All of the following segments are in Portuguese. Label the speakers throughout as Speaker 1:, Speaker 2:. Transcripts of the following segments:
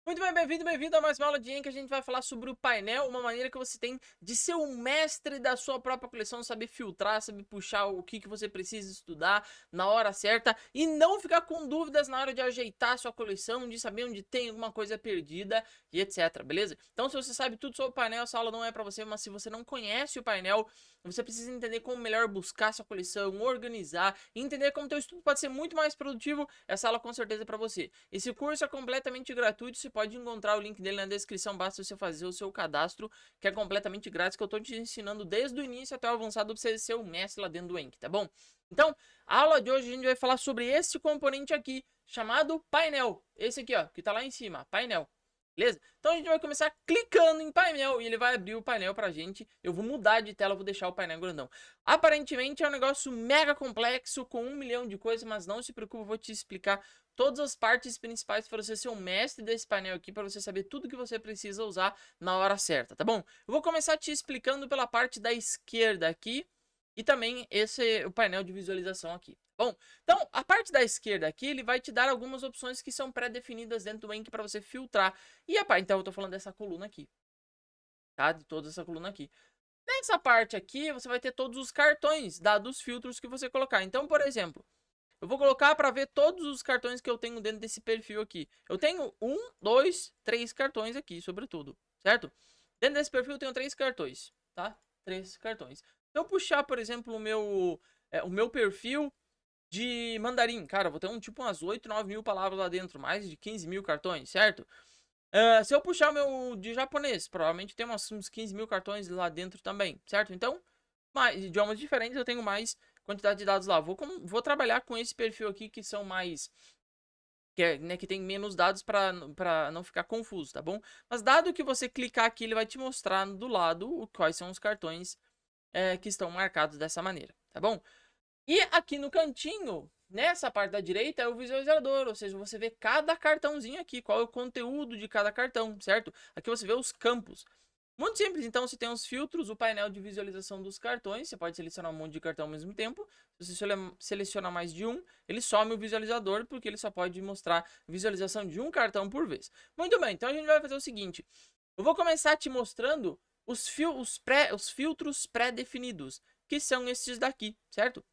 Speaker 1: Muito bem, bem-vindo a mais uma aula de que a gente vai falar sobre o painel, uma maneira que você tem de ser um mestre da sua própria coleção, saber filtrar, saber puxar o que você precisa estudar na hora certa e não ficar com dúvidas na hora de ajeitar a sua coleção, de saber onde tem alguma coisa perdida e etc, beleza? Então se você sabe tudo sobre o painel, essa aula não é pra você, mas se você não conhece o painel, você precisa entender como melhor buscar sua coleção, organizar, e entender como teu estudo pode ser muito mais produtivo, essa aula com certeza é pra você. Esse curso é completamente gratuito, você pode encontrar o link dele na descrição, basta você fazer o seu cadastro, que é completamente grátis, que eu tô te ensinando desde o início até o avançado pra você ser o mestre lá dentro do Enki, tá bom? Então, a aula de hoje a gente vai falar sobre esse componente aqui, chamado painel. Esse aqui, ó, que tá lá em cima, painel. Beleza? Então a gente vai começar clicando em painel e ele vai abrir o painel pra gente. Eu vou mudar de tela, eu vou deixar o painel grandão. Aparentemente é um negócio mega complexo, com 1 milhão de coisas, mas não se preocupe, eu vou te explicar todas as partes principais para você ser o mestre desse painel aqui, para você saber tudo que você precisa usar na hora certa, tá bom? Eu vou começar te explicando pela parte da esquerda aqui e também o painel de visualização aqui. Bom, então a parte da esquerda aqui, ele vai te dar algumas opções que são pré-definidas dentro do Enki para você filtrar. E a parte, então eu tô falando dessa coluna aqui, tá? De toda essa coluna aqui. Nessa parte aqui, você vai ter todos os cartões, dados os filtros que você colocar. Então, por exemplo, eu vou colocar para ver todos os cartões que eu tenho dentro desse perfil aqui. Eu tenho 3 cartões aqui, sobretudo, certo? Dentro desse perfil eu tenho 3 cartões, tá? 3 cartões. Se eu puxar, por exemplo, o meu perfil de mandarim, cara, eu vou ter tipo umas 8, 9 mil palavras lá dentro, mais de 15 mil cartões, certo? Se eu puxar o meu de japonês, provavelmente tem uns 15 mil cartões lá dentro também, certo? Então, mais idiomas diferentes, eu tenho mais quantidade de dados lá. Vou trabalhar com esse perfil aqui que são mais... que tem menos dados para não ficar confuso, tá bom? Mas dado que você clicar aqui, ele vai te mostrar do lado quais são os cartões que estão marcados dessa maneira, tá bom? E aqui no cantinho, nessa parte da direita, é o visualizador, ou seja, você vê cada cartãozinho aqui, qual é o conteúdo de cada cartão, certo? Aqui você vê os campos. Muito simples, então você tem os filtros, o painel de visualização dos cartões, você pode selecionar um monte de cartão ao mesmo tempo. Se você selecionar mais de um, ele some o visualizador, porque ele só pode mostrar visualização de um cartão por vez. Muito bem, então a gente vai fazer o seguinte, eu vou começar te mostrando os filtros pré-definidos, que são esses daqui, certo?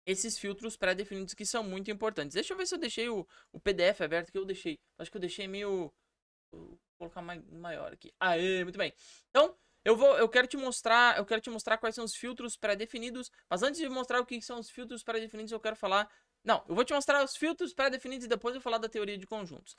Speaker 1: Esses filtros pré-definidos que são muito importantes. Deixa eu ver se eu deixei o PDF aberto, que eu deixei. Acho que eu deixei meio... Vou colocar maior aqui. Aê, muito bem. Então, eu quero te mostrar quais são os filtros pré-definidos, mas antes de mostrar o que são os filtros pré-definidos, eu quero falar... Não, eu vou te mostrar os filtros pré-definidos e depois eu vou falar da teoria de conjuntos.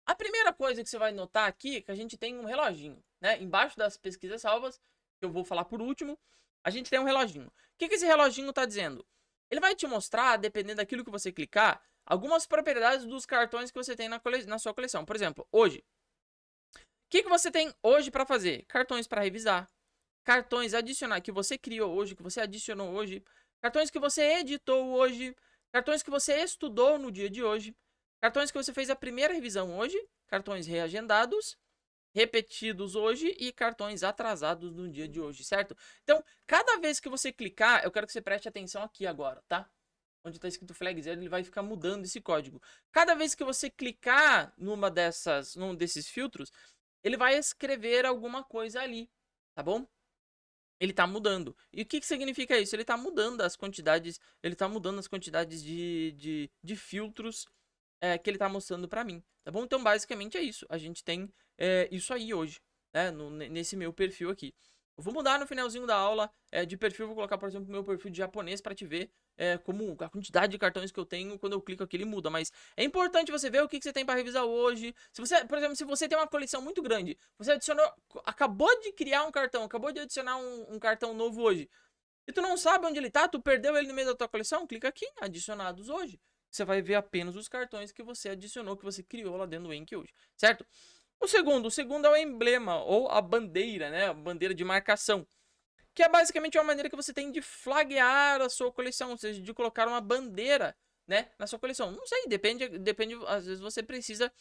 Speaker 1: A primeira coisa que você vai notar aqui é que a gente tem um reloginho, né? Embaixo das pesquisas salvas, que eu vou falar por último, a gente tem um reloginho. O que esse reloginho está dizendo? Ele vai te mostrar, dependendo daquilo que você clicar, algumas propriedades dos cartões que você tem na sua coleção. Por exemplo, hoje. O que você tem hoje para fazer? Cartões para revisar, cartões adicionais que você criou hoje, que você adicionou hoje, cartões que você editou hoje, cartões que você estudou no dia de hoje, cartões que você fez a primeira revisão hoje, cartões reagendados, repetidos hoje e cartões atrasados no dia de hoje, certo? Então, cada vez que você clicar, eu quero que você preste atenção aqui agora, tá? Onde está escrito flag 0, ele vai ficar mudando esse código. Cada vez que você clicar num desses filtros, ele vai escrever alguma coisa ali, tá bom? Ele tá mudando. E o que significa isso? Ele tá mudando as quantidades, de filtros que ele tá mostrando pra mim, tá bom? Então, basicamente é isso. A gente tem isso aí hoje, né? Nesse meu perfil aqui. Eu vou mudar no finalzinho da aula de perfil, vou colocar, por exemplo, meu perfil de japonês pra te ver como a quantidade de cartões que eu tenho, quando eu clico aqui ele muda. Mas é importante você ver o que você tem pra revisar hoje. Se você, por exemplo, se você tem uma coleção muito grande, você acabou de criar um cartão, acabou de adicionar um cartão novo hoje, e tu não sabe onde ele tá, tu perdeu ele no meio da tua coleção, clica aqui, adicionados hoje. Você vai ver apenas os cartões que você adicionou, que você criou lá dentro do Enki hoje, certo? O segundo é o emblema, ou a bandeira, né? A bandeira de marcação. Que é basicamente uma maneira que você tem de flaguear a sua coleção, ou seja, de colocar uma bandeira, né, na sua coleção. Não sei, depende, às vezes você precisa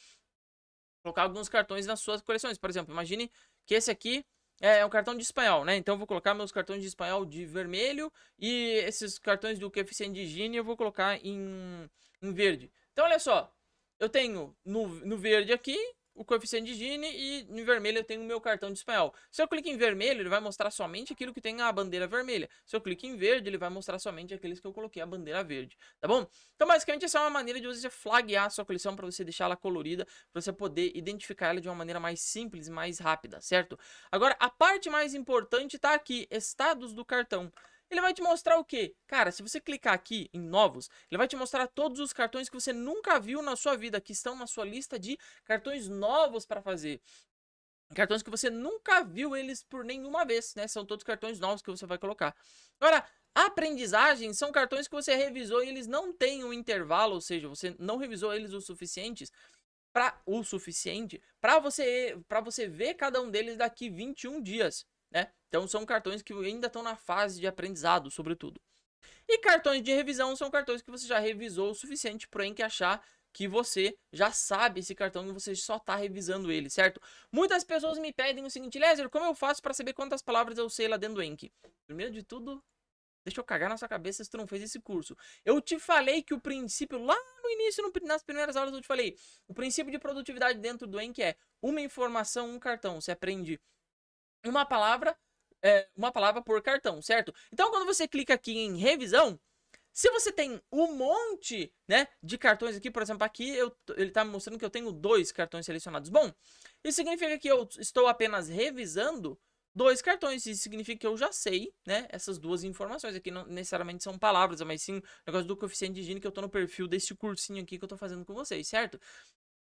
Speaker 1: colocar alguns cartões nas suas coleções. Por exemplo, imagine que esse aqui é um cartão de espanhol, né? Então eu vou colocar meus cartões de espanhol de vermelho e esses cartões do coeficiente de Gini eu vou colocar em verde. Então olha só, eu tenho no verde aqui o coeficiente de Gini e em vermelho eu tenho o meu cartão de espanhol. Se eu clico em vermelho, ele vai mostrar somente aquilo que tem a bandeira vermelha. Se eu clico em verde, ele vai mostrar somente aqueles que eu coloquei a bandeira verde, tá bom? Então, basicamente, essa é uma maneira de você flaguear a sua coleção para você deixar ela colorida, para você poder identificar ela de uma maneira mais simples e mais rápida, certo? Agora, a parte mais importante tá aqui, status do cartão. Ele vai te mostrar o quê? Cara, se você clicar aqui em novos, ele vai te mostrar todos os cartões que você nunca viu na sua vida, que estão na sua lista de cartões novos para fazer. Cartões que você nunca viu eles por nenhuma vez, né? São todos cartões novos que você vai colocar. Agora, aprendizagem são cartões que você revisou e eles não têm um intervalo, ou seja, você não revisou eles o suficiente para você ver cada um deles daqui 21 dias, né? Então são cartões que ainda estão na fase de aprendizado, sobretudo. E cartões de revisão são cartões que você já revisou o suficiente para que achar que você já sabe esse cartão e você só tá revisando ele, certo? Muitas pessoas me pedem o seguinte: Lézer, como eu faço para saber quantas palavras eu sei lá dentro do Enki? Primeiro de tudo, deixa eu cagar na sua cabeça se tu não fez esse curso. Eu te falei que o princípio, lá no início, nas primeiras aulas eu te falei, o princípio de produtividade dentro do Enki é uma informação, um cartão. Você aprende uma palavra por cartão, certo? Então, quando você clica aqui em revisão, se você tem um monte, né, de cartões aqui, por exemplo, aqui ele tá me mostrando que eu tenho 2 cartões selecionados. Bom, isso significa que eu estou apenas revisando 2 cartões. Isso significa que eu já sei, né, essas 2 informações. Aqui não necessariamente são palavras, mas sim o negócio do coeficiente de Gini que eu tô no perfil desse cursinho aqui que eu tô fazendo com vocês, certo?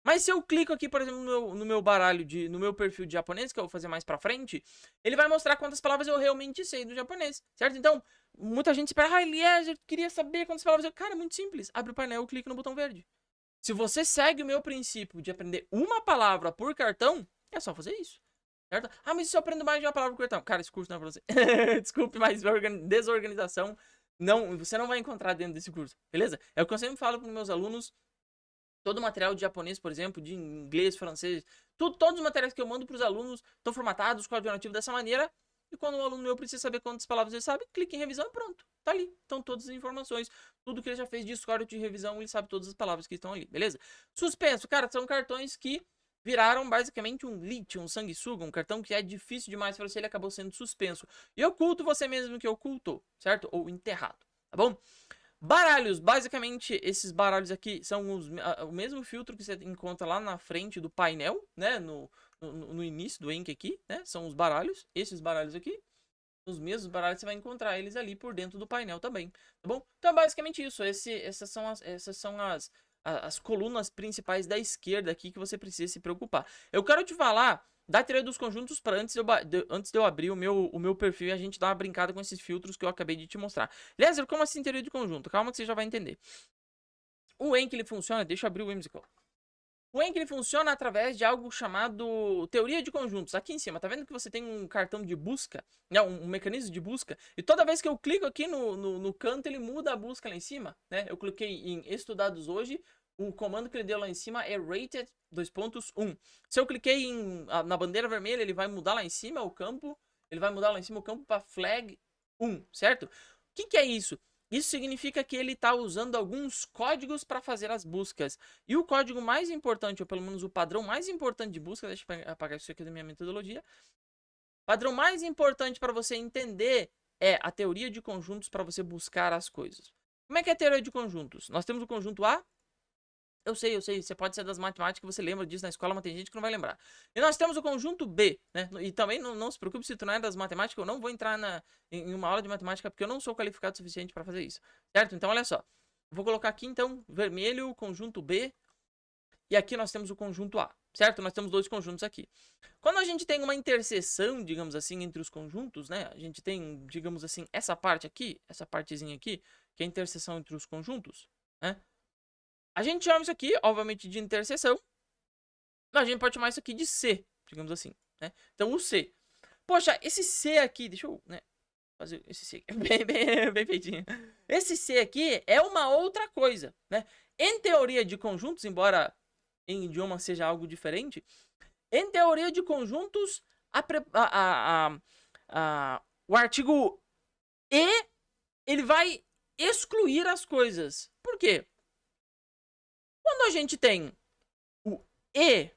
Speaker 1: Mas se eu clico aqui, por exemplo, no meu baralho, no meu perfil de japonês, que eu vou fazer mais pra frente, ele vai mostrar quantas palavras eu realmente sei do japonês, certo? Então, muita gente espera, ah, Eliezer, eu queria saber quantas palavras eu... Cara, é muito simples, abre o painel, clica no botão verde. Se você segue o meu princípio de aprender uma palavra por cartão, é só fazer isso, certo? Ah, mas se eu aprendo mais de uma palavra por cartão? Cara, esse curso não é pra você. Desculpe, mas desorganização, não, você não vai encontrar dentro desse curso, beleza? É o que eu sempre falo para meus alunos. Todo o material de japonês, por exemplo, de inglês, francês, todos os materiais que eu mando para os alunos estão formatados, coordenativos dessa maneira. E quando o aluno meu precisa saber quantas palavras ele sabe, clica em revisão e pronto. Tá ali. Estão todas as informações. Tudo que ele já fez de história de revisão, ele sabe todas as palavras que estão ali, beleza? Suspenso, cara, são cartões que viraram basicamente um lit, um sanguessuga, um cartão que é difícil demais para você, ele acabou sendo suspenso. E oculto você mesmo que ocultou, certo? Ou enterrado, tá bom? Baralhos, basicamente esses baralhos aqui são o mesmo filtro que você encontra lá na frente do painel, né, no início do Enki aqui, né, são os baralhos, esses baralhos aqui, os mesmos baralhos você vai encontrar eles ali por dentro do painel também, tá bom? Então basicamente isso, essas são as colunas principais da esquerda aqui que você precisa se preocupar. Eu quero te falar da teoria dos conjuntos para antes de eu abrir o meu perfil e a gente dar uma brincada com esses filtros que eu acabei de te mostrar. Lézer, como assim teoria de conjunto? Calma que você já vai entender. O Enki ele funciona, deixa eu abrir o Whimsical. O Enki ele funciona através de algo chamado teoria de conjuntos. Aqui em cima, tá vendo que você tem um cartão de busca, né, um mecanismo de busca? E toda vez que eu clico aqui no canto, ele muda a busca lá em cima, né? Eu cliquei em estudados hoje, o comando que ele deu lá em cima é rated 2.1. Se eu cliquei na bandeira vermelha, ele vai mudar lá em cima o campo, ele vai mudar lá em cima o campo para flag 1, certo? O que é isso? Isso significa que ele está usando alguns códigos para fazer as buscas. E o código mais importante, ou pelo menos o padrão mais importante de busca, deixa eu apagar isso aqui da minha metodologia. O padrão mais importante para você entender é a teoria de conjuntos para você buscar as coisas. Como é que é a teoria de conjuntos? Nós temos o conjunto A. Eu sei, você pode ser das matemáticas, você lembra disso na escola, mas tem gente que não vai lembrar. E nós temos o conjunto B, né? E também não se preocupe se tu não é das matemáticas, eu não vou entrar em uma aula de matemática porque eu não sou qualificado o suficiente para fazer isso, certo? Então, olha só. Vou colocar aqui, então, vermelho, conjunto B, e aqui nós temos o conjunto A, certo? Nós temos 2 conjuntos aqui. Quando a gente tem uma interseção, digamos assim, entre os conjuntos, né? A gente tem, digamos assim, essa parte aqui, essa partezinha aqui, que é a interseção entre os conjuntos, né? A gente chama isso aqui, obviamente, de interseção. Mas a gente pode chamar isso aqui de C, digamos assim, né? Então, o C. Poxa, esse C aqui, deixa eu, né, fazer esse C aqui, bem feitinho. Esse C aqui é uma outra coisa, né? Em teoria de conjuntos, embora em idioma seja algo diferente, em teoria de conjuntos, o artigo E, ele vai excluir as coisas. Por quê? Quando a gente tem o E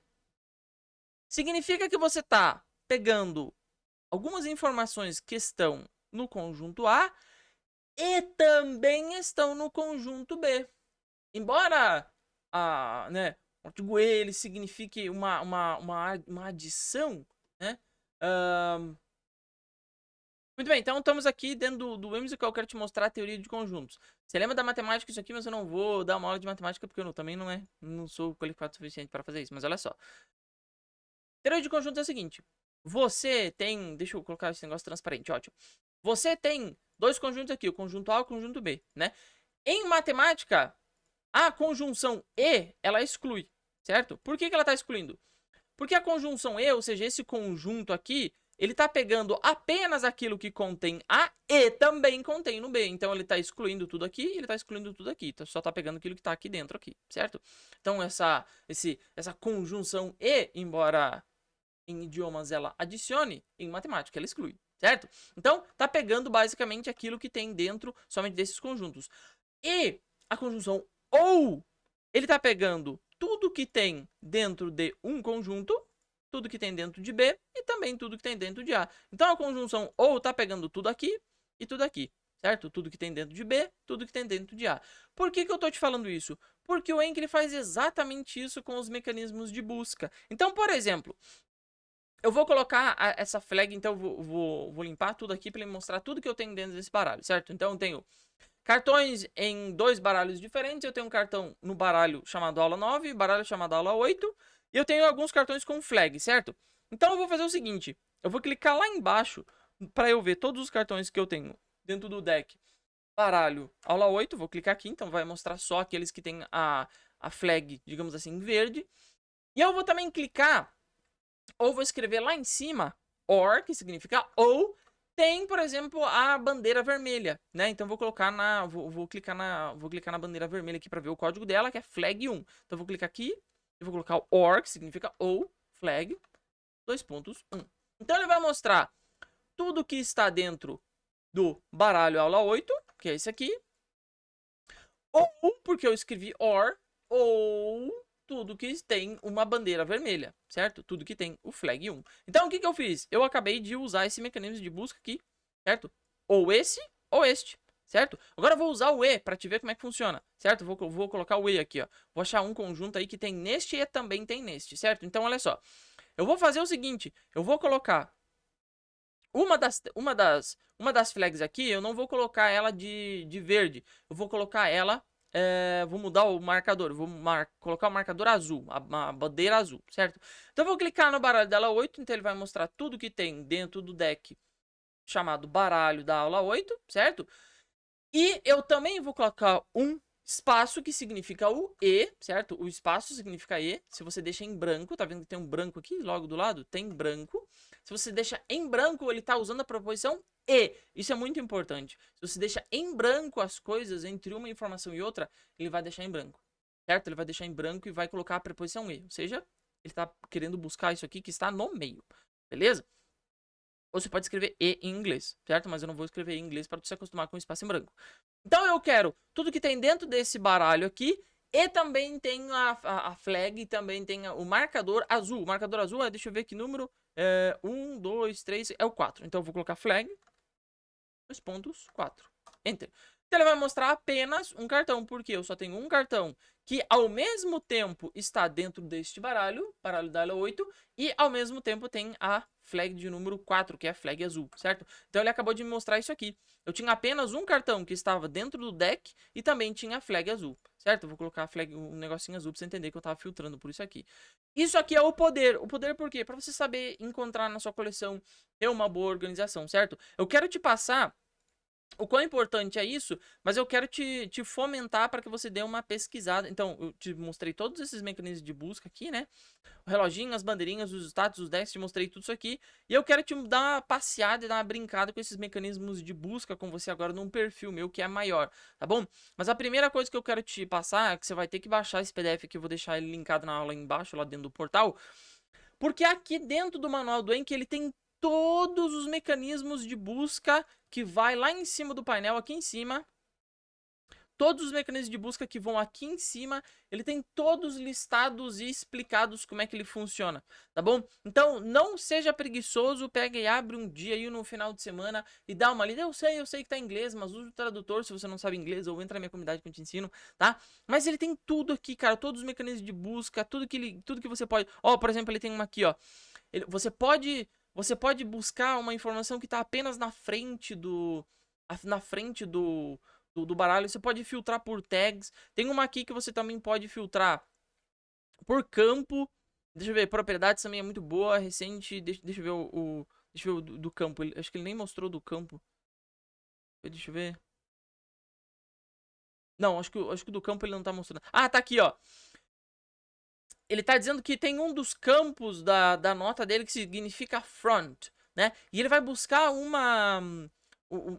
Speaker 1: Significa que você está pegando algumas informações que estão no conjunto A e também estão no conjunto B. Embora né, o artigo E ele signifique uma adição, né? Muito bem, então estamos aqui dentro do whimsical, eu quero te mostrar a teoria de conjuntos. Você lembra da matemática isso aqui, mas eu não vou dar uma aula de matemática porque eu também não sou qualificado o suficiente para fazer isso. Mas olha só. Teoria de conjuntos é o seguinte. Você tem... Deixa eu colocar esse negócio transparente, ótimo. Você tem dois conjuntos aqui, o conjunto A e o conjunto B, né? Em matemática, a conjunção E, ela exclui, certo? Por que ela está excluindo? Porque a conjunção E, ou seja, esse conjunto aqui, ele está pegando apenas aquilo que contém A e também contém no B. Então, ele está excluindo tudo aqui e ele está excluindo tudo aqui. Então, só está pegando aquilo que está aqui dentro aqui, certo? Então, essa conjunção E, embora em idiomas ela adicione, em matemática ela exclui, certo? Então, está pegando basicamente aquilo que tem dentro somente desses conjuntos. E a conjunção OU, ele está pegando tudo que tem dentro de um conjunto, tudo que tem dentro de B e também tudo que tem dentro de A. Então a conjunção OU está pegando tudo aqui e tudo aqui, certo? Tudo que tem dentro de B, tudo que tem dentro de A. Por que eu estou te falando isso? Porque o Enc faz exatamente isso com os mecanismos de busca. Então, por exemplo, eu vou colocar essa flag, então vou limpar tudo aqui para ele mostrar tudo que eu tenho dentro desse baralho, certo? Então eu tenho cartões em dois baralhos diferentes. Eu tenho um cartão no baralho chamado aula 9, baralho chamado aula 8. E eu tenho alguns cartões com flag, certo? Então eu vou fazer o seguinte. Eu vou clicar lá embaixo para eu ver todos os cartões que eu tenho dentro do deck. Baralho aula 8, vou clicar aqui. Então vai mostrar só aqueles que tem a flag, digamos assim, em verde. E eu vou também clicar, ou vou escrever lá em cima, OR, que significa ou, tem, por exemplo, a bandeira vermelha, né? Então vou colocar vou clicar na bandeira vermelha aqui para ver o código dela, que é flag 1. Então vou clicar aqui, eu vou colocar o OR, que significa ou, flag 2.1. Então ele vai mostrar tudo que está dentro do baralho aula 8, que é esse aqui. Ou, porque eu escrevi OR, ou tudo que tem uma bandeira vermelha, certo? Tudo que tem o flag 1. Então, o que eu fiz? Eu acabei de usar esse mecanismo de busca aqui, certo? Ou esse, ou este, certo? Agora eu vou usar o E para te ver como é que funciona, certo? Vou colocar o E aqui, ó. Vou achar um conjunto aí que tem neste e também tem neste, certo? Então, olha só. Eu vou fazer o seguinte, eu vou colocar uma das flags aqui, eu não vou colocar ela de verde. Eu vou colocar ela... vou mudar o marcador. Vou colocar o marcador azul. A bandeira azul, certo? Então eu vou clicar no baralho da aula 8. Então ele vai mostrar tudo que tem dentro do deck chamado baralho da aula 8, certo? E eu também vou colocar um espaço que significa o E, certo? O espaço significa E. Se você deixa em branco, tá vendo que tem um branco aqui logo do lado? Tem branco. Se você deixa em branco, ele tá usando a preposição E. Isso é muito importante. Se você deixa em branco as coisas entre uma informação e outra, ele vai deixar em branco, certo? Ele vai deixar em branco e vai colocar a preposição E. Ou seja, ele tá querendo buscar isso aqui que está no meio, beleza? Ou você pode escrever E em inglês, certo? Mas eu não vou escrever E em inglês para você se acostumar com o espaço em branco. Então eu quero tudo que tem dentro desse baralho aqui. E também tem a flag, e também tem o marcador azul. O marcador azul deixa eu ver que número. 1, 2, 3, é o 4. Então eu vou colocar flag 2.4. Enter. Então ele vai mostrar apenas um cartão, porque eu só tenho um cartão que ao mesmo tempo está dentro deste baralho da aula 8, e ao mesmo tempo tem a flag de número 4, que é a flag azul, certo? Então ele acabou de me mostrar isso aqui. Eu tinha apenas um cartão que estava dentro do deck e também tinha a flag azul, certo? Eu vou colocar a flag, um negocinho azul para você entender que eu estava filtrando por isso aqui. Isso aqui é o poder. O poder por quê? Para você saber encontrar na sua coleção, ter uma boa organização, certo? Eu quero te passar o quão importante é isso, mas eu quero te fomentar para que você dê uma pesquisada. Então, eu te mostrei todos esses mecanismos de busca aqui, né? O reloginho, as bandeirinhas, os status, os decks, te mostrei tudo isso aqui. E eu quero te dar uma passeada e dar uma brincada com esses mecanismos de busca com você agora num perfil meu que é maior, tá bom? Mas a primeira coisa que eu quero te passar é que você vai ter que baixar esse PDF aqui, eu vou deixar ele linkado na aula embaixo, lá dentro do portal. Porque aqui dentro do manual do Enc, ele tem todos os mecanismos de busca que vai lá em cima do painel, aqui em cima. todos os mecanismos de busca que vão aqui em cima, ele tem todos listados e explicados como é que ele funciona, tá bom? Então, não seja preguiçoso, pega e abre um dia aí no final de semana e dá uma lida. Eu sei que tá em inglês, mas use o tradutor se você não sabe inglês, ou entra na minha comunidade que eu te ensino, tá? Mas ele tem tudo aqui, cara, todos os mecanismos de busca, tudo que você pode... Ó, por exemplo, ele tem uma aqui, ó. Você pode buscar uma informação que tá apenas na frente do baralho. Você pode filtrar por tags. Tem uma aqui que você também pode filtrar por campo. Deixa eu ver, propriedades também é muito boa, recente. Deixa eu ver deixa eu ver do campo. Acho que ele nem mostrou do campo. Deixa eu ver. Não, acho que o do campo ele não tá mostrando. Ah, tá aqui, ó. Ele tá dizendo que tem um dos campos da nota dele que significa front, né? E ele vai buscar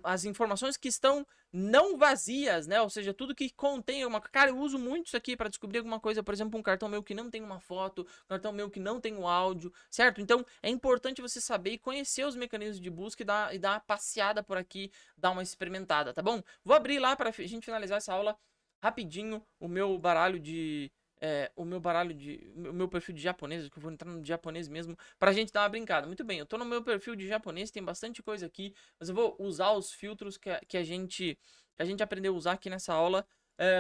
Speaker 1: as informações que estão não vazias, né? Ou seja, tudo que contém alguma... Cara, eu uso muito isso aqui para descobrir alguma coisa. Por exemplo, um cartão meu que não tem uma foto, um cartão meu que não tem um áudio, certo? Então, é importante você saber e conhecer os mecanismos de busca e dar uma passeada por aqui, dar uma experimentada, tá bom? Vou abrir lá para a gente finalizar essa aula rapidinho o meu baralho de... o meu perfil de japonês, que eu vou entrar no japonês mesmo, pra gente dar uma brincada. Muito bem, eu tô no meu perfil de japonês, tem bastante coisa aqui, mas eu vou usar os filtros que a gente aprendeu a usar aqui nessa aula,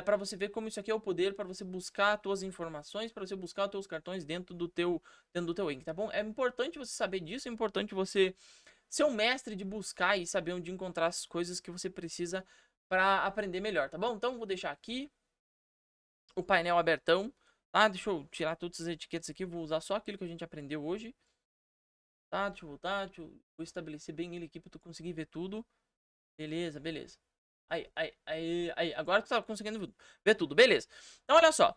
Speaker 1: para você ver como isso aqui é o poder, para você buscar as tuas informações, para você buscar os teus cartões dentro do teu Enki, tá bom? É importante você saber disso, é importante você ser um mestre de buscar e saber onde encontrar as coisas que você precisa para aprender melhor, tá bom? Então, vou deixar aqui o painel abertão, tá? Deixa eu tirar todas as etiquetas aqui, vou usar só aquilo que a gente aprendeu hoje, tá? Deixa eu voltar, vou estabelecer bem ele aqui pra tu conseguir ver tudo. Beleza, beleza. Aí, agora tu tá conseguindo ver tudo, beleza. Então, olha só,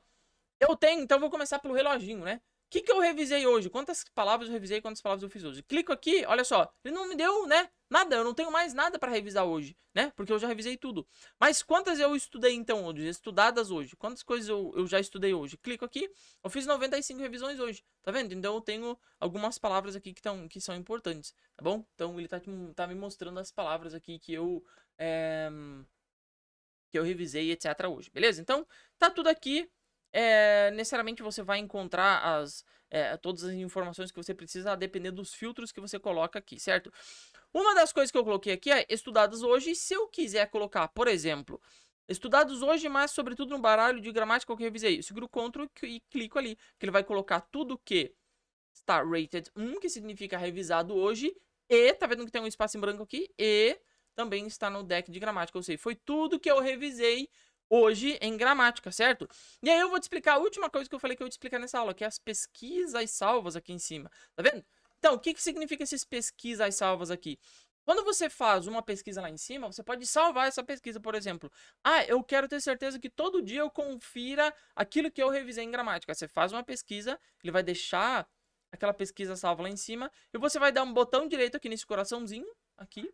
Speaker 1: então vou começar pelo reloginho, né? O que eu revisei hoje? Quantas palavras eu revisei, quantas palavras eu fiz hoje? Clico aqui, olha só, ele não me deu, né, nada, eu não tenho mais nada pra revisar hoje, né, porque eu já revisei tudo. Mas quantas eu estudei então hoje, estudadas hoje? Quantas coisas eu já estudei hoje? Clico aqui, eu fiz 95 revisões hoje, tá vendo? Então eu tenho algumas palavras aqui que são importantes, tá bom? Então ele tá me mostrando as palavras aqui que eu revisei, etc. hoje, beleza? Então, tá tudo aqui. Necessariamente você vai encontrar todas as informações que você precisa, a depender dos filtros que você coloca aqui, certo? Uma das coisas que eu coloquei aqui é estudados hoje. Se eu quiser colocar, por exemplo, estudados hoje, mas sobretudo no baralho de gramática que eu revisei, eu seguro Ctrl e clico ali, que ele vai colocar tudo que está rated 1, que significa revisado hoje, e, tá vendo que tem um espaço em branco aqui? E também está no deck de gramática, ou seja, foi tudo que eu revisei hoje em gramática, certo? E aí eu vou te explicar a última coisa que eu falei que eu ia te explicar nessa aula, que é as pesquisas salvas aqui em cima, tá vendo? Então, o que significa esses pesquisas salvas aqui? Quando você faz uma pesquisa lá em cima, você pode salvar essa pesquisa, por exemplo. Ah, eu quero ter certeza que todo dia eu confira aquilo que eu revisei em gramática. Você faz uma pesquisa, ele vai deixar aquela pesquisa salva lá em cima, e você vai dar um botão direito aqui nesse coraçãozinho, aqui,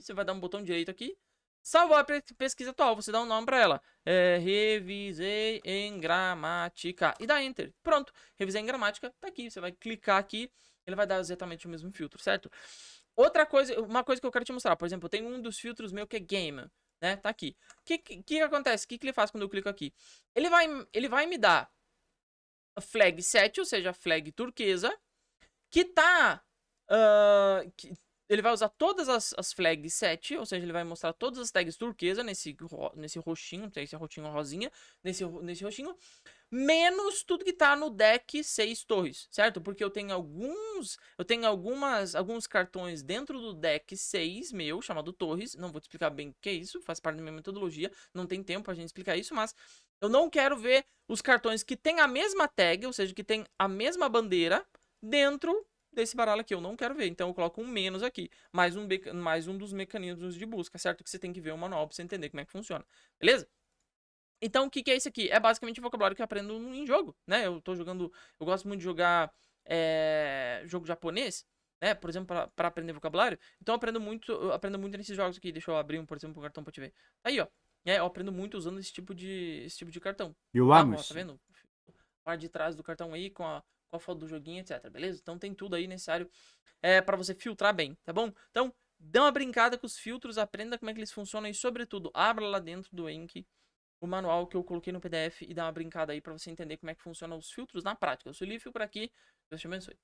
Speaker 1: você vai dar um botão direito aqui, salvar a pesquisa atual, você dá um nome para ela, revisei em gramática, e dá enter, pronto, revisei em gramática, tá aqui, você vai clicar aqui, ele vai dar exatamente o mesmo filtro, certo? Outra coisa, uma coisa que eu quero te mostrar, por exemplo, eu tenho um dos filtros meu que é game, né, tá aqui. O que acontece? O que ele faz quando eu clico aqui? Ele vai me dar a flag 7, ou seja, a flag turquesa, que tá... ele vai usar todas as flags 7, ou seja, ele vai mostrar todas as tags turquesa nesse roxinho, esse roxinho rosinha, nesse roxinho, menos tudo que tá no deck 6 torres, certo? Porque eu tenho alguns cartões dentro do deck 6 meu, chamado torres, não vou te explicar bem o que é isso, faz parte da minha metodologia, não tem tempo pra gente explicar isso, mas eu não quero ver os cartões que tem a mesma tag, ou seja, que tem a mesma bandeira, dentro desse baralho aqui, eu não quero ver, então eu coloco um menos aqui, mais um dos mecanismos de busca, certo? Que você tem que ver o manual pra você entender como é que funciona, beleza? Então, o que é isso aqui? É basicamente o vocabulário que eu aprendo em jogo, né? Eu gosto muito de jogar jogo japonês, né? Por exemplo, para aprender vocabulário. Então, eu aprendo muito nesses jogos aqui. Deixa eu abrir, por exemplo, um cartão pra te ver. Aí, ó. Eu aprendo muito usando esse tipo de cartão.
Speaker 2: Eu
Speaker 1: Tá?
Speaker 2: amo
Speaker 1: Ó, tá
Speaker 2: isso.
Speaker 1: vendo? Parte de trás do cartão aí com a foto do joguinho, etc. Beleza? Então, tem tudo aí necessário para você filtrar bem, tá bom? Então, Dê uma brincada com os filtros, aprenda como é que eles funcionam e, sobretudo, abra lá dentro do Enki o manual que eu coloquei no PDF e dá uma brincada aí pra você entender como é que funcionam os filtros na prática. Eu sou o Lífio por aqui, Deus te abençoe.